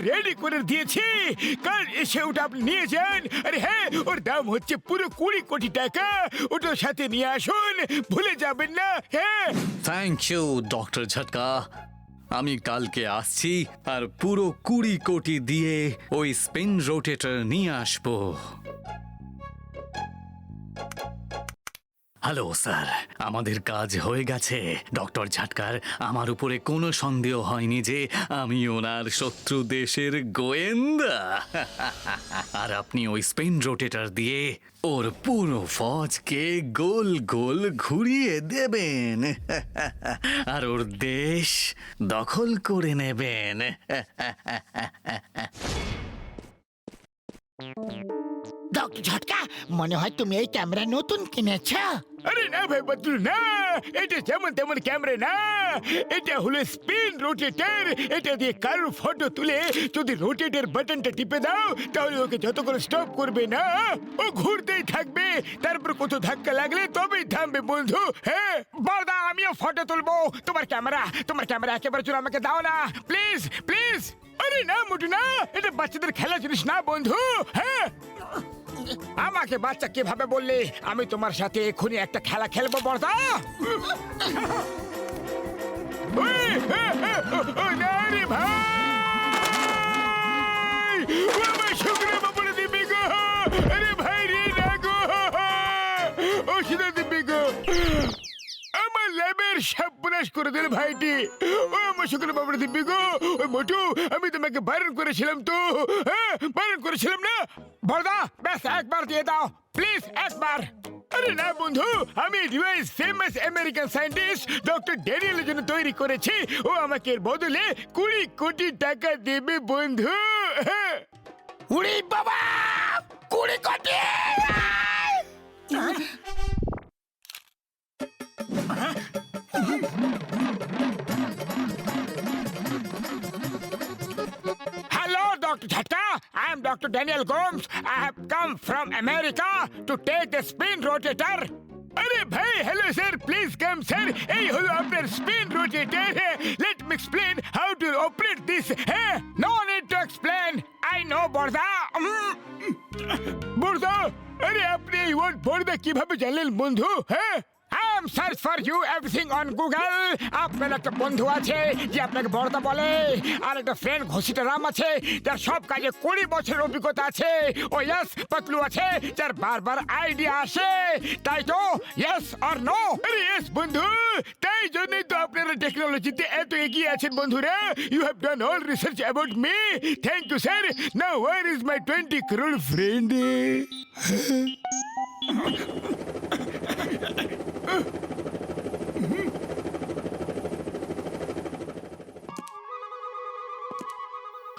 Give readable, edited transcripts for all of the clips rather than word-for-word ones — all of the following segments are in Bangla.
রেডি করে দিয়েছি, কাল এসে ওটা আপনি নিয়ে যান। আরে হ্যাঁ, ওর দাম হচ্ছে পুরো 20 কোটি টাকা। ওটার সাথে নিয়ে আসুন, ভুলে যাবেন না। হ্যাঁ, থ্যাংক ইউ ডক্টর ঝটকা। আমি কালকে আসছি আর পুরো 20 কোটি দিয়ে ওই স্পিন রোটেটর নিয়ে আসবো। হ্যালো স্যার, আমাদের কাজ হয়ে গেছে। ডক্টর ঝটকার আমার উপরে কোনো সন্দেহ হয়নি যে আমি ওনার শত্রু দেশের গোয়েন্দা। আর আপনি ওই স্পিন রোটেটর দিয়ে ওর পুরো ফৌজকে গোল গোল ঘুরিয়ে দেবেন আর ওর দেশ দখল করে নেবেন। ডক্টর ঝটকা, মনে হয় তুমি এই ক্যামেরা নতুন কিনেছ। আরে না ভাই বদলু না, এটা যেমন তেমন ক্যামেরা না, এটা হলো স্পিন রোটেটর। এটা দিয়ে কারোর ফটো তুলে যদি রোটেটর বাটনটা টিপে দাও তাহলে ওকে যত করে স্টপ করবে না, ও ঘুরতেই থাকবে। তারপর কত ধাক্কা লাগলে তবেই থামবে বন্ধু। হ্যাঁ বড়দা, আমিও ফটো তুলবো। তোমার ক্যামেরা একেবারে চলো, আমাকে দাও না প্লিজ প্লিজ। আরে না মোটু না, এটা বাচ্চাদের খেলা জিনিস না বন্ধু। হ্যাঁ, আমাকে বাচ্চা কিভাবে বললে? আমি তোমার সাথে এক্ষুনি একটা খেলা খেলবো বড়দা। আরে ভাই, আমার শুকনো বাবুরে দিবি গো। আরে ভাই রে না গো, ও শুনে দিবি গো। আমার ল্যাবের সর্বনাশ করে দিল ভাইটি। ও আমার শুকনো বাবুরে দিবি গো। ওই মোটু, আমি তোমাকে বারণ করেছিলাম তো। হ্যাঁ, বারণ করেছিলাম না বড়দা? ব্যাস একবার দিয়ে দাও প্লিজ, একবার। আরে না বন্ধু, আমি US famous American scientist doctor ড্যানিয়েলের জন্য তৈরি করেছি। ও আমাকে এর বদলে 20 কোটি টাকা দেবে বন্ধু। উড়ি বাবা, 20 কোটি! Hello, Dr. Jhatka. I am Dr. Daniel Gomes. I have come from America to take the spin rotator. अरे भाई, hello sir, please come sir. এই হলো আপনার spin rotator. Let me explain how to operate this. No need to explain, I know বড়দা। বড়দা, আরে আপনি এই ওয়ার্ড বড়দা কিভাবে জানলেন বন্ধু? হ্যাঁ, I am search for you everything on Google. আপনার একটা বন্ধু আছে যে আপনাকে বড়দা বলে, আর একটা ফ্রেন্ড ঘোষিত রাম আছে যার সব কাজে 20 বছরের অভিজ্ঞতা আছে। ও ইয়েস পাতলু আছে যার বারবার আইডিয়া আসে। তাই তো ইয়েস অর নো? আরে ইয়েস বন্ধু, তাই জন্যই তো আপনারা টেকনোলজিতে এত এগিয়ে আছেন বন্ধুরা। You have done all research about me. Thank you sir. Now where is my 20 crore friend?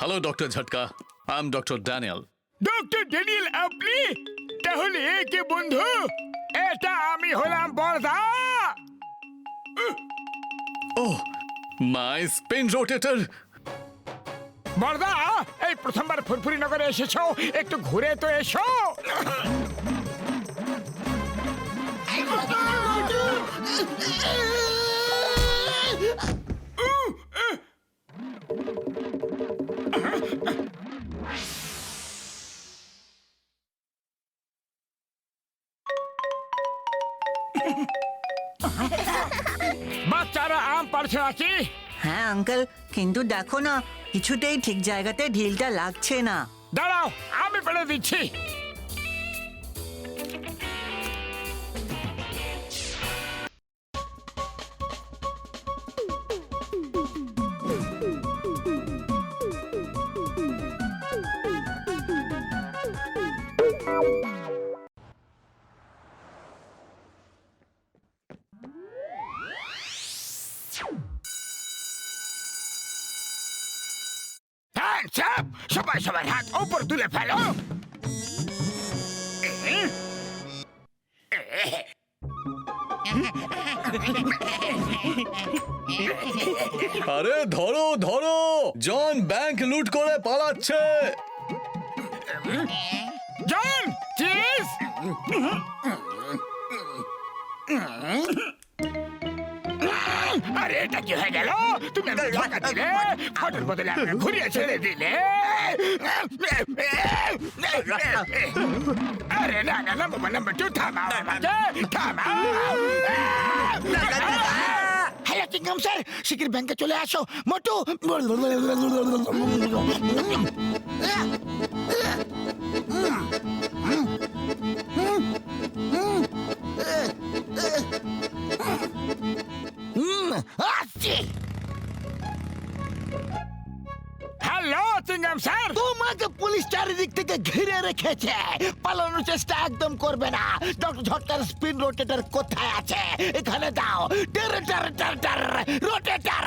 Hello doctor Jhatka, I am doctor Daniel. Doctor Daniel আপনি? তাহলে এ কে বন্ধু? এটা আমি হলাম বড়দা। ওহ, মাই স্পিন রোটেটর। বড়দা, এই প্রথমবার ফুরফুরি নগরে এসেছো, একটু ঘুরে তো এসো। বাচ্চারা আম পারছে নাকি? হ্যাঁ আঙ্কেল, কিন্তু দেখো না, কিছুতেই ঠিক জায়গাতে ঢিলটা লাগছে না। দাঁড়াও, আমি পেড়ে দিচ্ছি। সবাই সবার হাত উপর তুলে ফেলো। আরে ধরো ধরো, জন ব্যাংক লুট করে পালাচ্ছে। জন, চিজ। আরে এটা কি হয়ে গেল? তুমি আমাকে ধোঁকা দিলে, ফটোর বদলে আমাকে ঘুরিয়ে ছেড়ে দিলে। আরে না না, নাম্বার 2 থামাও আমাকে, থামাও। হ্যালো কিংডম স্যার, শিগগির ব্যাংকে চলে আসো। মোটু আসছি। Hello Chingam sir. তোমাকে পুলিশ চারিদিক থেকে ঘিরে রেখেছে, পালানোর চেষ্টা একদম করবে না। ডক্টর ঝটকার স্পিন রোটেটর কোথায় আছে? এখানে দাও। রোটেটর।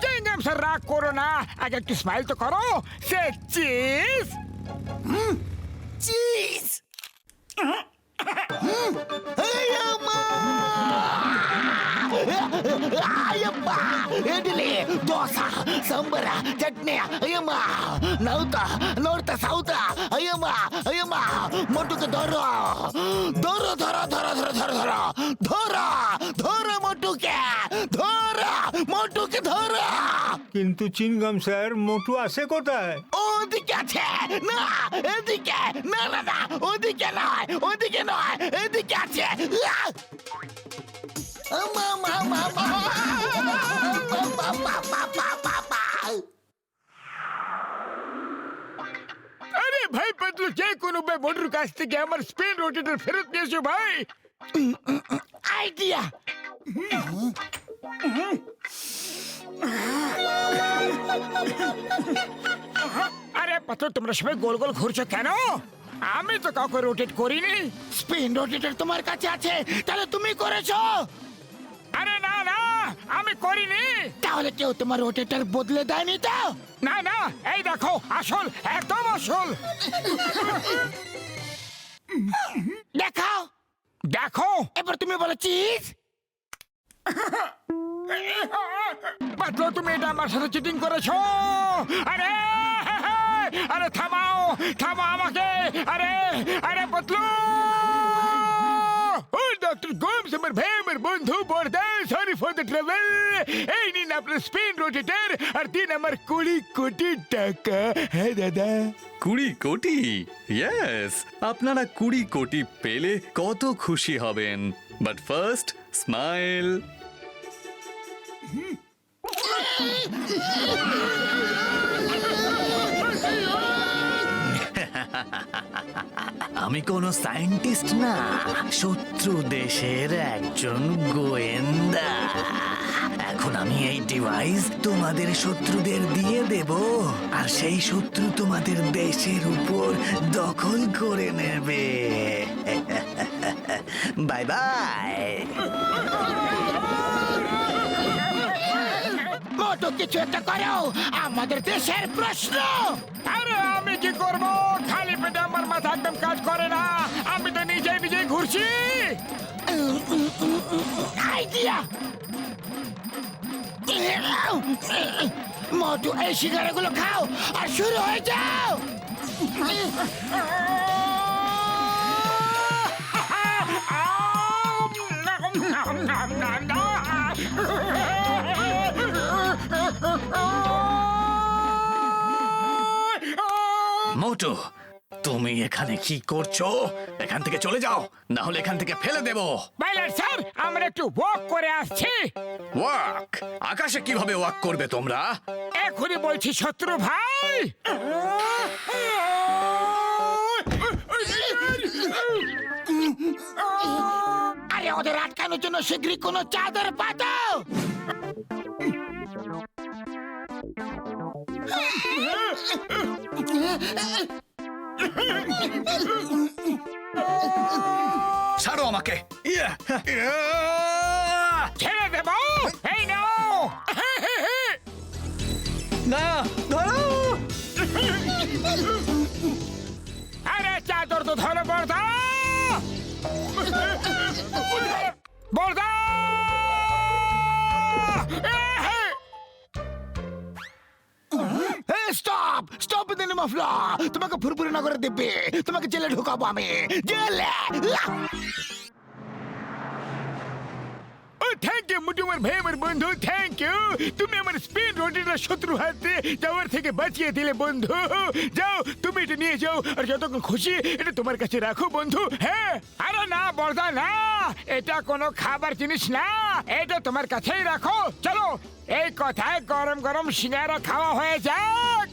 চিংগাম স্যার রাগ করো না, আগে একটু স্মাইল তো করো। Say cheese. Cheese. Ayyappa idli dosa sambar chutney అయ్యమ్మా నవ్వుతా నోడుతా సౌతా అయ్యమ్మా అయ్యమ్మా మొట్టుకు దొర దొర ధర ధర ధర ధర ధర ధర ధర মোটুকে ধর। কিন্তু চিনগাম স্যার, মোটু আছে কোথায়? ওদিকে আছে না, এদিকে না না না, ওদিকে নয়, ওদিকে নয়, এদিকে আছে। আরে ভাই পাতলু, যে কোনো ভাই মোটর কাছ থেকে আমার স্পিন রোটেটর ফেরত নিয়ে এসো ভাই। আইডিয়া। আরে পাতলু, তোমরা সবাই গোল গোল ঘুরছো কেন? আমি তো কাউকে রোটেট করিনি। স্পিন রোটেটর তোমার কাছে আছে, তাহলে তুমি করেছো? আরে না না, আমি করিনি। তাহলে কেউ তোমার রোটেটর বদলে দেয়নি তো? না না, এই দেখো আসল, একদম আসল। দেখাও। দেখো এবার তুমি বলো চিজ। পাতলু, তুমি এটা আমার সাথে চিটিং করেছো। আরে আরে থামাও, থামাও আমাকে। আরে আরে পাতলু। ও ডক্টর গোমস, আমার ভাই, আমার বন্ধু বর্দা, সরি ফর দ্য ট্রাভেল। এই নিন আপনার স্পিন রোটেটর, আর দিন আমার 20 কোটি টাকা। হ্যাঁ দাদা। 20 কোটি? ইয়েস, আপনারা 20 কোটি পেলে কত খুশি হবেন। But first smile. আমি কোনো সায়েন্টিস্ট না, শত্রু দেশের একজন গোয়েন্দা। এখন আমি এই ডিভাইস তোমাদের শত্রুদের দিয়ে দেব, আর সেই শত্রু তোমাদের দেশের উপর দখল করে নেবে। Bye bye. মোটু, কিছু একটা করো, আমাদের দেশের প্রশ্ন। আরে আমি কি করব? খালি পেটে আমার মাথা একদম কাজ করে না। আমি তো নিজেই নিজেই ঘুরছি। আইডিয়া। মোটু, এই সিগারেটগুলো খাও আর শুরু হয়ে যাও। মোটু, তুমি এখানে কি করছো? এখান থেকে চলে যাও, না হলে এখান থেকে ফেলে দেব। বাইলার স্যার, আমরা একটু ওয়াক করে আসছি। ওয়াক? আকাশে কিভাবে ওয়াক করবে তোমরা? এখনই বলছি শত্রু ভাই। আরে ওদের আটকানোর জন্য শীঘ্রই কোনো চাদর পাতাও। ছাড়ো আমাকে। ছেড়ে দেব। এই নাও। না, ধরো। আরে চাদর তো ধরো বর্দা। বর্দা। Stop stop in the name of law. তোমাকে ফুরফুরি নগরে দেবে, তোমাকে জেলে ঢুকাবো আমি, জেলে। থ্যাংক ইউ মোটু আমার ভাই আমার বন্ধু থ্যাংক ইউ তুমি আমার স্পিন রোটেটার শত্রু হাতে যাওয়ার থেকে বাঁচিয়ে দিলে বন্ধু যাও তুমি এটা নিয়ে যাও আর যতক্ষণ খুশি এটা তোমার কাছে রাখো বন্ধু হ্যাঁ আরে না বর্দা না এটা কোনো খাবার জিনিস না এটা তোমার কাছেই রাখো চলো এই কথায় গরম গরম সিঙ্গারা খাওয়া হয়ে যাক